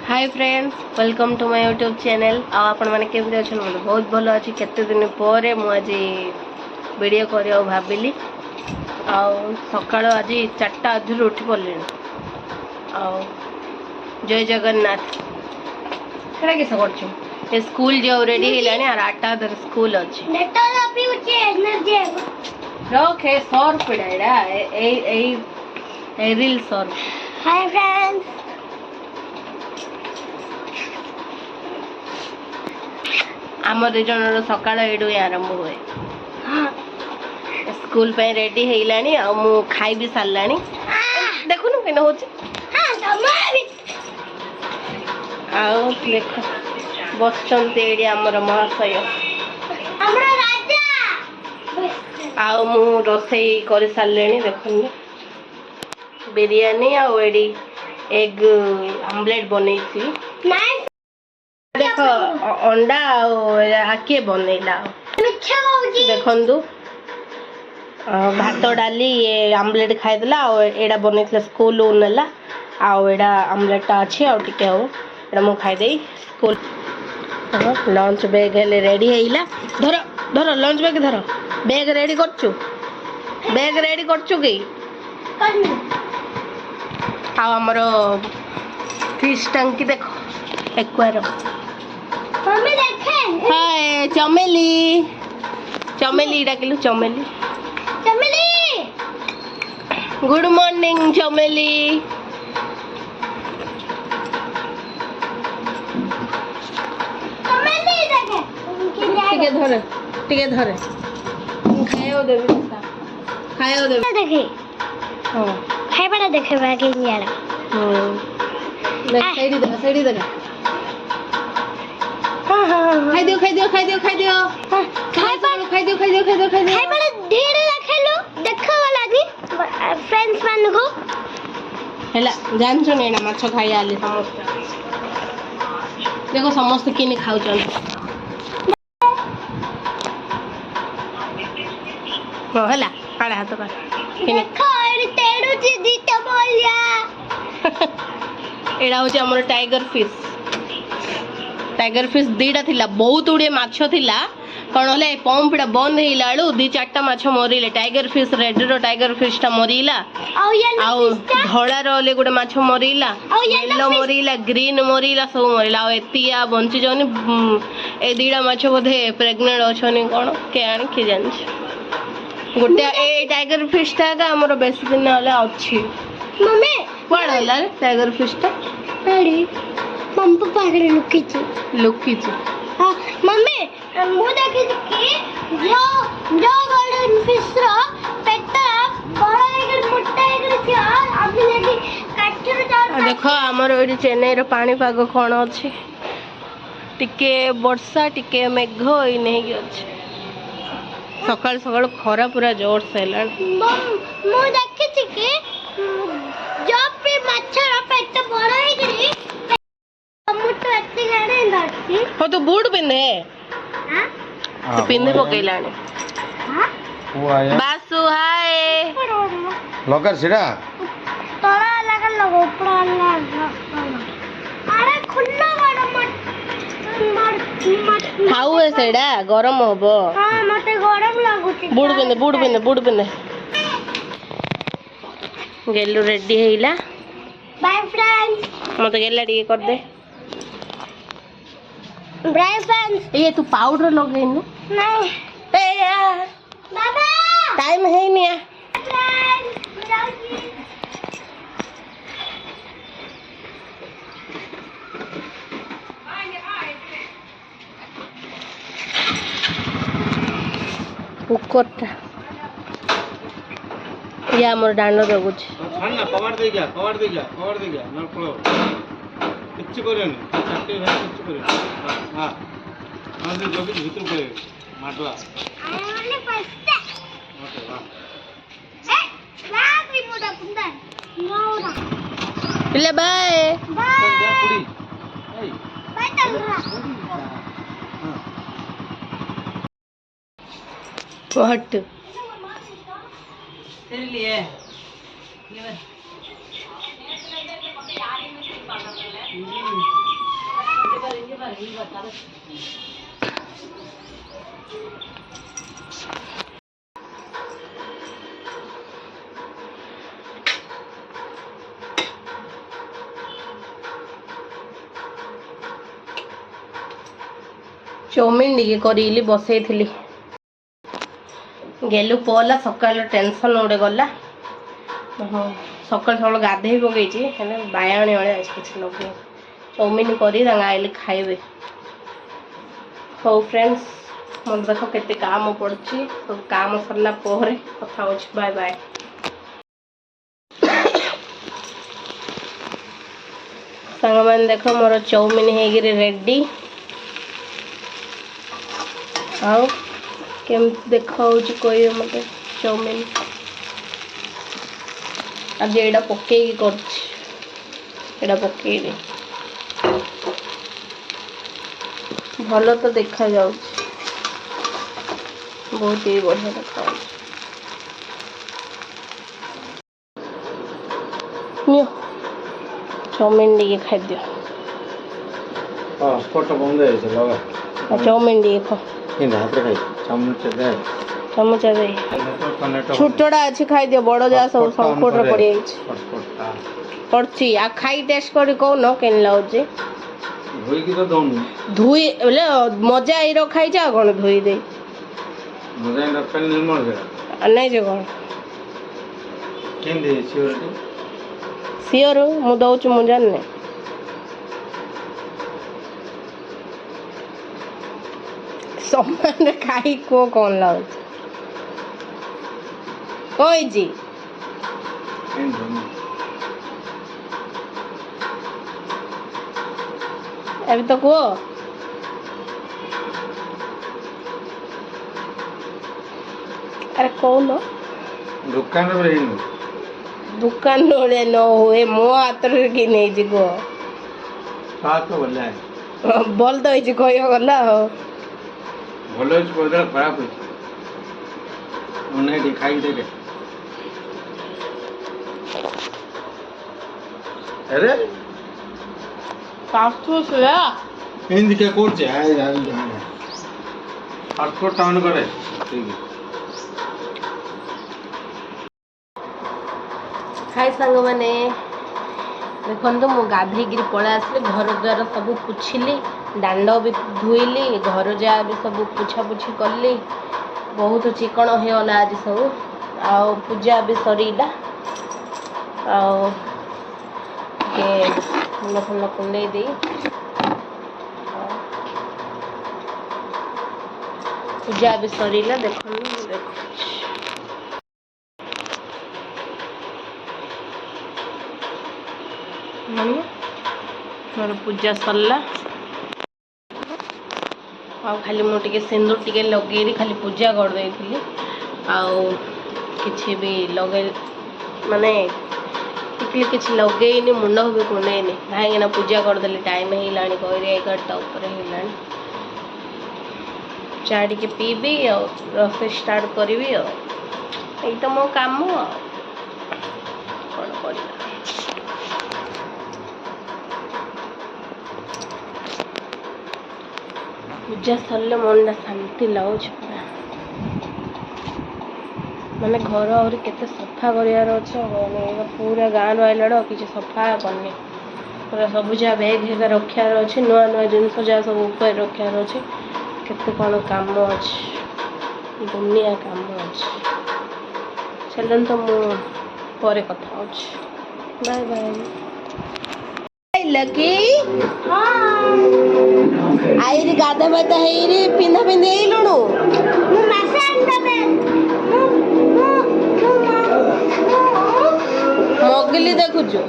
Hi friends, welcome to my YouTube channel. आपण मैंने केमती अच्छे मतलब बहुत भल अच्छी। केते दिन पर मुझे वीडियो कर भाविली सका आज 4टा अधु उठी पड़े। जय जगन्नाथ कड़ा किस कर स्कूल जाओ रेडी है और 8टा अधर स्कूल अच्छे रखे Surf reel Surf. Hi friends, आम दु जन सका आरंभ हुए। स्कूल पे रेडी है मु खाई भी सारा देखुन के देख बस आमर महाशय मु रोसई कर सारे देखुन बिरयानी आड़ी एग आमलेट बन देख अंडा आके बनैला देखु भात डाली ये आमलेट खाईदेला एड़ा बन स्कूल नेला आड़ा आमलेट अच्छी आगे मु खाईदे स्कूल लंच बैग रेडी है। धर धर लंच बैग धर बैग रेडी करचु बैग रेडी करचु कि आमर फिश टंकी देख एक्वारियम। हाय चमेली चमेली डाकिलु चमेली चमेली गुड मॉर्निंग चमेली। टिके धरे खायो देबे देखे हां खाई बड़ा देखे बाकी यार देख सेडी दे खाई दियो खाई बड़ा ढेर रखेलो देखो वाला दी फ्रेंड्स मान को हैला जान छने ना माछ खाई आले समस्त देखो समस्त किने खाउ चल होला काड़ा हाथ कर देखो एडी तेडू दीदी तो बोलिया एडा हो हमर टाइगर फिश दीटा थिला बहुत उड़े माछ थिला कौन होले पंपटा बंद हेला आलू 2-4टा माछ मरिले। टाइगर फिश रेड रो टाइगर फिश टा मरिला आउ धड़ा रो गोटे माछ मरिला येलो मरिला ग्रीन मरिला सब मरिला आ एतिया बंची जनी ए 2टा माछ बोधे प्रेग्नेंट अछनी कोन के आनी के जान गोटे ए टाइगर फिश टा का हमर बेसी दिन होले अछि। मम्मी कोन होला टाइगर फिश टा एडी पंप पागले लुकी हां मम्मी मु देखि कि जो गोल्डन फिश रो पेटा बड़ा एक मोटा एक छिया आबि लेके काटके जा देखो हमर ओडी चेन्नई रो पानी पाग कोन अछि टिके वर्षा टिके मेघ होई नहीं अछि। सकाल सकाल खरा पूरा जोर से हेला मु देखि कि जो पे मच्छर पेट बड़ा है गरी मुट्ठ एत्ते गाने धरती हो तो बूट पिंदे हां तो पिंदे पकेलाने हां वो आया बासु हाय लगर सिरा तोरा लगल लगो ऊपर लगा अरे खुल्ला बड़ा मत खाऊ है सेडा गरम होबो। हां मते गरम लागुची बूट पिंदे गेलु रेडी हेला बाय फ्रेंड्स मते गेला डी कर दे बाय फ्रेंड्स ये तू पाउडर लगेनु नहीं ए यार बाबा टाइम है नहीं है फ्रेंड्स जाओगी कुकरटा या हमर डांड दगुछ छान ना कवर दे गया न पळो किच्छ करेनी चट्टी है किच्छ करे हां हां दे जोगी भीतर करे माटवा आले पस्ता ओके हां ए लागी मोटा पुंदा नौरा पिले बाय जा पुड़ी ए बाय तंगरा हट तेरे लिए ये ଚାଉମିନ ଟିକେ କରିଲି ବସେଇଥିଲି ଗେଲୁ ପଲା ସକାଳ ଟେନସନ୍ ଗୋଟେ ଗଲା ସକାଳୁ ସକାଳୁ ଗାଧେଇ ପକେଇଛି ହେଲେ ବାୟାଣୀ ଭଳିଆ ଅଛି କିଛି ଲଗେଇ ଚାଉମିନ କରି ତାଙ୍କ ଆଇଲେ ଖାଇବେ। ହଉ ଫ୍ରେଣ୍ଡସ୍ ମୋତେ ଦେଖ କେତେ କାମ ପଡ଼ୁଛି ସବୁ କାମ ସରିଲା ପରେ କଥା ହେଉଛି ବାଏ ବାଏ। ସାଙ୍ଗମାନେ ଦେଖ ମୋର ଚାଉମିନ ହେଇକିରି ରେଡି ଆଉ କେମିତି ଦେଖାଉଛି କହିବେ ମୋତେ ଚାଉମିନ ଆଜି ଏଇଟା ପକେଇକି କରୁଛି ଏଇଟା ପକେଇବି ଭଲ ତ ଦେଖାଯାଉଛି ବହୁତ ହି ବଢ଼ିଆ ଦେଖାଯାଉଛି। ନିଅ ଚାଉମିନ ଟିକେ ଖାଇଦିଅ ସ୍ପଟ ବନ୍ଦ ହେଇଯାଇଛି ଲଗା ଚାଉମିନ ଟିକେ ଖାଅ କିନ୍ତୁ ହାତରେ ଖାଇ ଚାମଚ ଦେ ଚାମଚ ଦେ ଛୋଟଟା ଅଛି ଖାଇଦିଅ ବଡ଼ ଯାହା ସବୁ ସଙ୍କଟରେ ପଡ଼ିଯାଇଛି ପଡ଼ୁଛି ଆଉ ଖାଇ ଟେଷ୍ଟ କରି କହୁନ କେମିତି ଲାଗୁଛି ଧୋଇକି ତ ଦଉନି ଧୋଇ ବୋଲେ ମଜା ଏଇର ଖାଇଛ ଆଉ କ'ଣ ଧୋଇ ଦେଇ ମଜା ଦରକାର ନିର୍ମଳ ନାଇଁ ଯେ କ'ଣ କେମିତି ସିଓରିଟି ସିଓର ମୁଁ ଦଉଛି ମୁଁ ଜାଣିନି ସମାନେ ଖାଇ କୁହ କ'ଣ ଲାଗୁଛି କହିଛି ଏବେ ତ କୁହ ଆରେ କହୁନ ଦୋକାନରେ ଦୋକାନ ଭଳିଆ ନ ହୁଏ ମୋ ହାତରେ କି ନେଇଛି କୁହ ଭଲ ତ ହେଇଛି କହିବ ଗଲା ଆଉ ଭଲ ହେଇଛି କହିଦେଲା ଖରାପ ହେଇଛି ଟିକେ ଖାଇକି ଦେଖେ ଆରେ ଏମିତି କିଏ କରୁଛି ହଟସ୍ପଟ ଟାଉନ କରେ ଠିକ ହାଇ ସାଙ୍ଗମାନେ ଦେଖନ୍ତୁ ମୁଁ ଗାଧେଇକିରି ପଳେଇ ଆସିଲି ଘର ଦ୍ୱାର ସବୁ ପୋଛିଲି ଦାଣ୍ଡ ବି ଧୋଇଲି ଘର ଯାହା ବି ସବୁ ପୋଛାପୋଛି କଲି ବହୁତ ଚିକଣ ହେଇଗଲା ଆଜି ସବୁ ଆଉ ପୂଜା ବି ସରିଲା ଆଉ ଟିକେ ଫୁଲ ଫୁଲ କୁଣ୍ଡେଇ ଦେଇ ପୂଜା ବି ସରିଲା ଦେଖନ୍ତୁ ଦେଖୁଛି ମୋର ପୂଜା ସରିଲା ଆଉ ଖାଲି ମୁଁ ଟିକେ ସିନ୍ଦୁର ଟିକେ ଲଗେଇଲି ଖାଲି ପୂଜା କରିଦେଇଥିଲି ଆଉ କିଛି ବି ଲଗେଇ ମାନେ ଟିକିଲି କିଛି ଲଗେଇନି ମୁଣ୍ଡ ବି କୁଣ୍ଡେଇନି କାହିଁକିନା ପୂଜା କରିଦେଲି ଟାଇମ୍ ହେଇଗଲାଣି କହିରେ 11ଟା ଉପରେ ହେଇଗଲାଣି ଚା ଟିକେ ପିଇବି ଆଉ ରୋଷେଇ ଷ୍ଟାର୍ଟ କରିବି ଆଉ ଏଇଟା ମୋ କାମ ଆଉ କ'ଣ କରିବା ପୂଜା ସରିଲେ ମନଟା ଶାନ୍ତି ଲାଗୁଛି ପୁରା ମାନେ ଘର ଆହୁରି କେତେ ସଫା କରିବାର ଅଛି ପୁରା ଗାଁରୁ ଆଇଲାବେଳେ ଆଉ କିଛି ସଫା କରିନି ପୁରା ସବୁ ଯାହା ବ୍ୟାଗ୍ ହେରିକା ରଖିବାର ଅଛି ନୂଆ ନୂଆ ଜିନିଷ ଯାହା ସବୁ ଉପରେ ରଖିବାର ଅଛି କେତେ କ'ଣ କାମ ଅଛି ଦୁନିଆ କାମ ଅଛି ଚାଲନ୍ତୁ ତ ମୁଁ ପରେ କଥା ହେଉଛି ବାଏ ବାଏ ଲକି ଆଇରି ଗାଧା ବାଧା ହେଇରି ପିନ୍ଧା ପିନ୍ଧି ହେଇଲୁଣୁ ମଗଲି ଦେଖୁଛୁ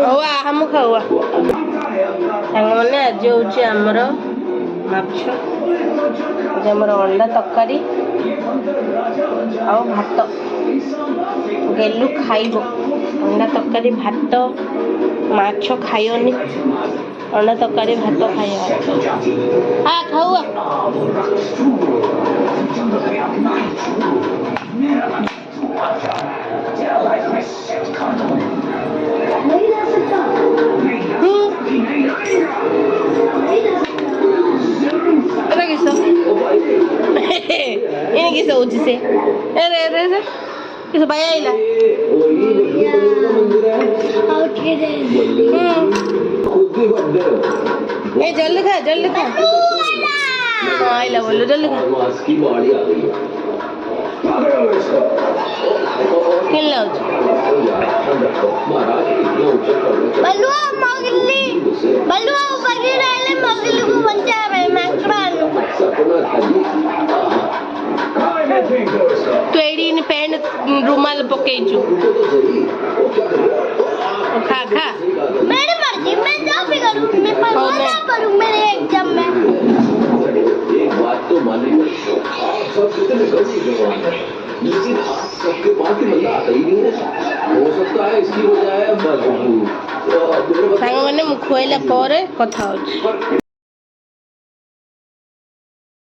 ହଉ ଆମ ଖାଉଆ ସାଙ୍ଗମାନେ ଆଜି ହେଉଛି ଆମର ମାଛ ଆଜି ଆମର ଅଣ୍ଡା ତରକାରୀ ଆଉ ଭାତ ଗେଲୁ ଖାଇବ ଅଣ୍ଡା ତରକାରୀ ଭାତ ମାଛ ଖାଇବନି ଅଣ୍ଡା ତରକାରୀ ଭାତ ଖାଇବା ଖାଉ ଦେଖା କିସ ଭାଇ ଆଇଲା Okay then. ए जल्दी खा हाँ आइला बोलो जल्दी खा किन लाउछ बलुआ मोगली बलुआ बगीर आले मोगली को बचा रहे मैक्रान तू एडी इन पैंट रुमाल पकेइछु खा खा मेरी मर्जी मैं जो भी करूं मैं परवाह करूं मेरे एग्जाम में एक बात तो माननी पड़ेगी आप सब कितने गलती जवान हैं लेकिन आप सबके पास ही मजा आता ही नहीं है हो सकता है इसकी वजह है मजबूर ସାଙ୍ଗମାନେ ମୁଁ ଖୁଆଇଲା ପରେ କଥା ହଉଛି